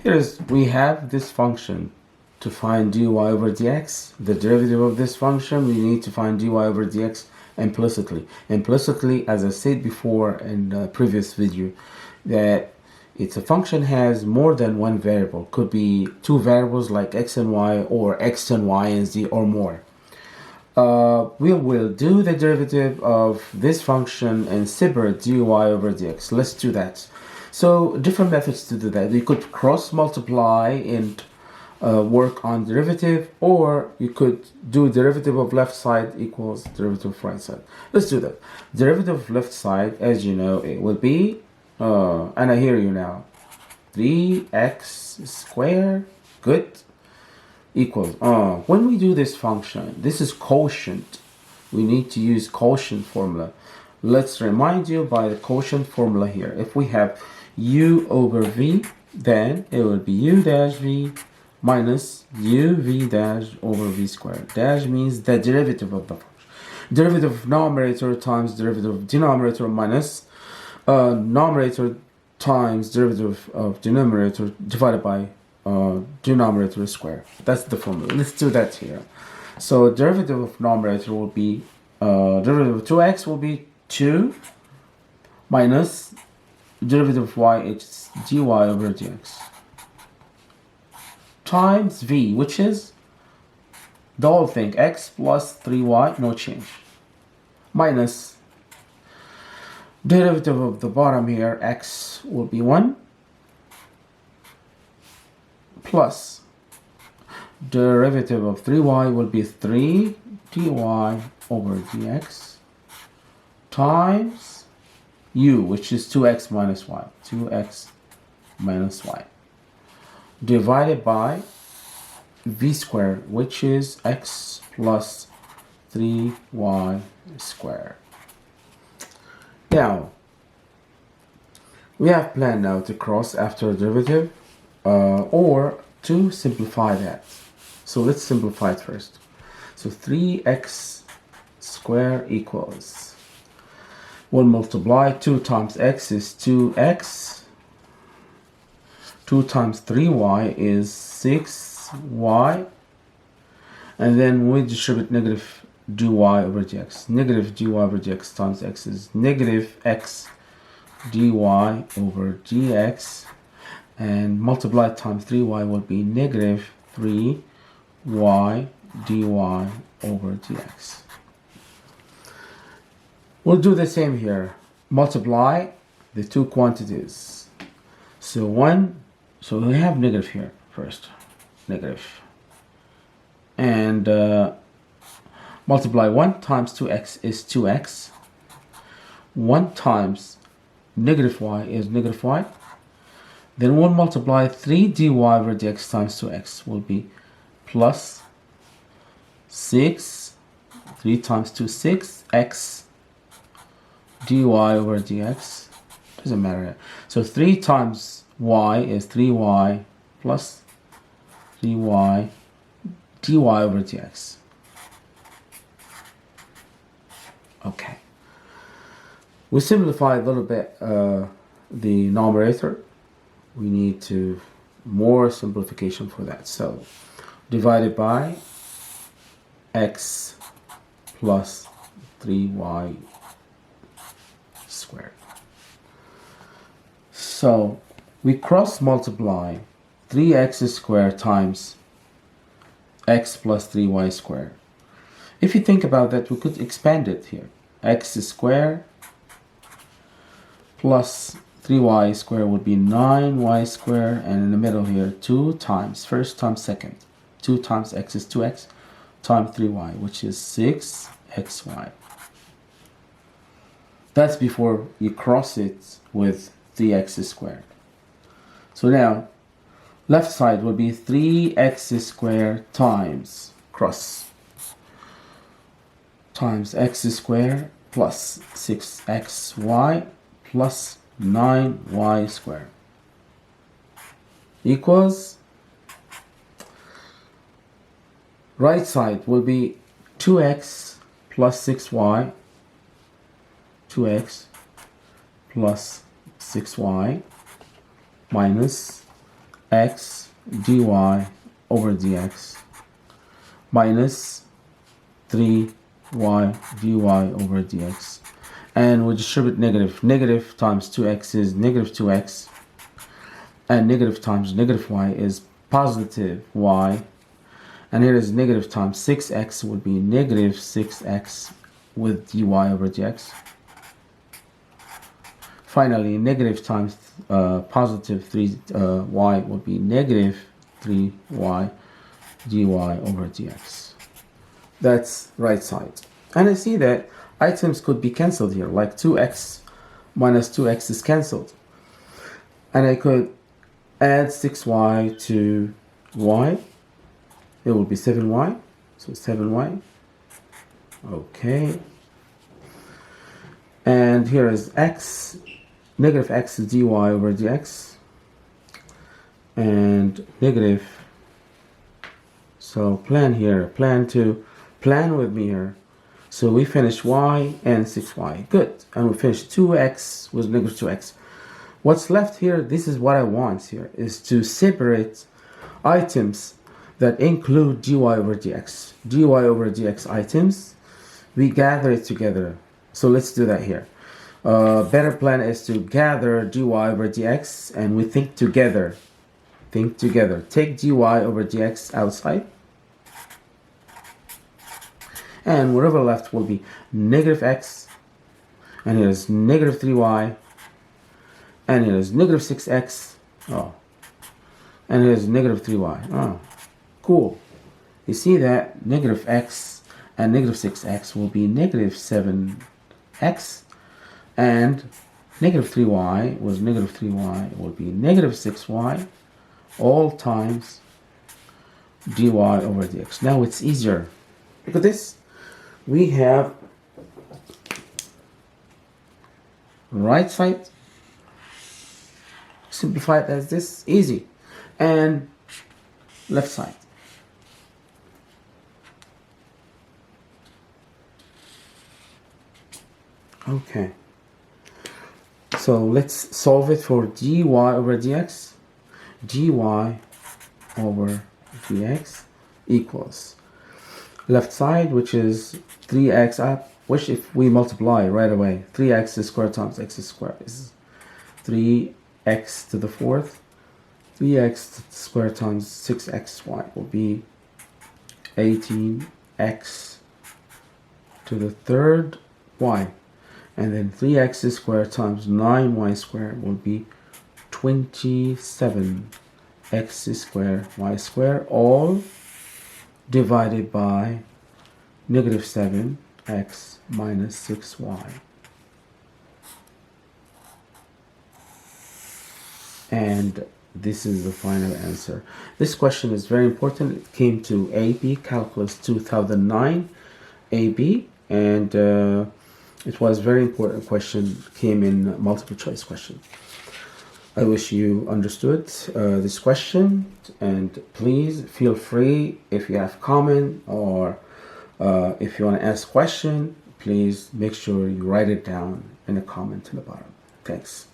We have this function to find dy over dx. The derivative of this function, we need to find dy over dx implicitly. Implicitly, as I said before in the previous video, that it's a function has more than one variable. Could be two variables like x and y, or x and y and z, or more. We will do the derivative of this function and separate dy over dx. Let's do that. So different methods to do that. You could cross multiply and work on derivative, or you could do derivative of left side equals derivative of right side. Let's do that. Derivative of left side, as you know, it will be, and I hear you now, 3x squared, good, equals, when we do this function, this is quotient. We need to use quotient formula. Let's remind you by the quotient formula here. If we have u over v, then it will be u dash v minus uv dash over v squared. Dash means the derivative of the function. Derivative of numerator times derivative of denominator minus numerator times derivative of denominator divided by denominator square. That's the formula. Let's do that here. So derivative of numerator will be derivative of 2x will be 2 minus derivative of y, it's dy over dx, times v, which is the whole thing, x plus 3y, no change, minus derivative of the bottom here, x will be 1, plus derivative of 3y will be 3 dy over dx, times u, which is 2x minus y, 2x minus y, divided by v squared, which is x plus 3y squared. Now, we have planned now to cross after derivative or to simplify that. So let's simplify it first. So 3x squared equals, we'll multiply 2 times x is 2x, 2 times 3y is 6y, and then we distribute negative dy over dx. Negative dy over dx times x is negative x dy over dx, and multiply times 3y will be negative 3y dy over dx. We'll do the same here. Multiply the two quantities. So we have negative here first, negative. And multiply 1 times 2x is 2x. 1 times negative y is negative y. Then we'll multiply 3 dy over dx times 2x will be plus 6, 3 times 2, 6x dy over dx, doesn't matter. So 3 times y is 3y plus 3y dy over dx. Okay. We simplify a little bit the numerator. We need to more simplification for that. So divided by x plus 3y squared. So we cross multiply 3x squared times x plus 3y squared. If you think about that, we could expand it here. X squared plus 3y squared would be 9y squared, and in the middle here 2 times first times second. 2 times x is 2x times 3y, which is 6xy. That's before you cross it with 3x squared. So now left side will be 3x squared times cross times x squared plus 6xy plus 9y squared equals, right side will be 2x plus 6y, 2x plus 6y minus x dy over dx minus 3y dy over dx. And we distribute negative. Negative times 2x is negative 2x. And negative times negative y is positive y. And here is negative times 6x would be negative 6x with dy over dx. Finally, negative times positive 3y would be negative 3y dy over dx. That's right side. And I see that items could be cancelled here, like 2x minus 2x is cancelled. And I could add 6y to y. It will be 7y. So 7y. Okay. And here is x. Negative x is dy over dx. And negative. So plan here. Plan with me here. So we finished y and 6y. Good. And we finished 2x with negative 2x. What's left here, this is what I want here, is to separate items that include dy over dx. dy over dx items, we gather it together. So let's do that here. Better plan is to gather dy over dx and we think together. Think together. Take dy over dx outside. And whatever left will be negative x. And here's negative 3y. And here's negative 6x. Oh. And here's negative 3y. Oh. Cool. You see that negative x and negative 6x will be negative 7x. And negative 3y was negative 3y will be negative 6y. All times dy over dx. Now it's easier. Look at this. We have right side simplified as this, easy, and left side. Okay, so let's solve it for dy over dx. dy over dx equals left side, which is 3x up, which if we multiply right away, 3x squared times x squared is 3x to the fourth. 3x squared times 6xy will be 18x to the third y. And then 3x squared times 9y squared will be 27x squared y squared, all divided by negative 7x minus 6y. And this is the final answer. This question is very important. It came to AB Calculus 2009 AB, and it was very important question. Came in multiple choice question. I wish you understood this question, and please feel free if you have comment or if you want to ask question, please make sure you write it down in a comment in the bottom. Thanks.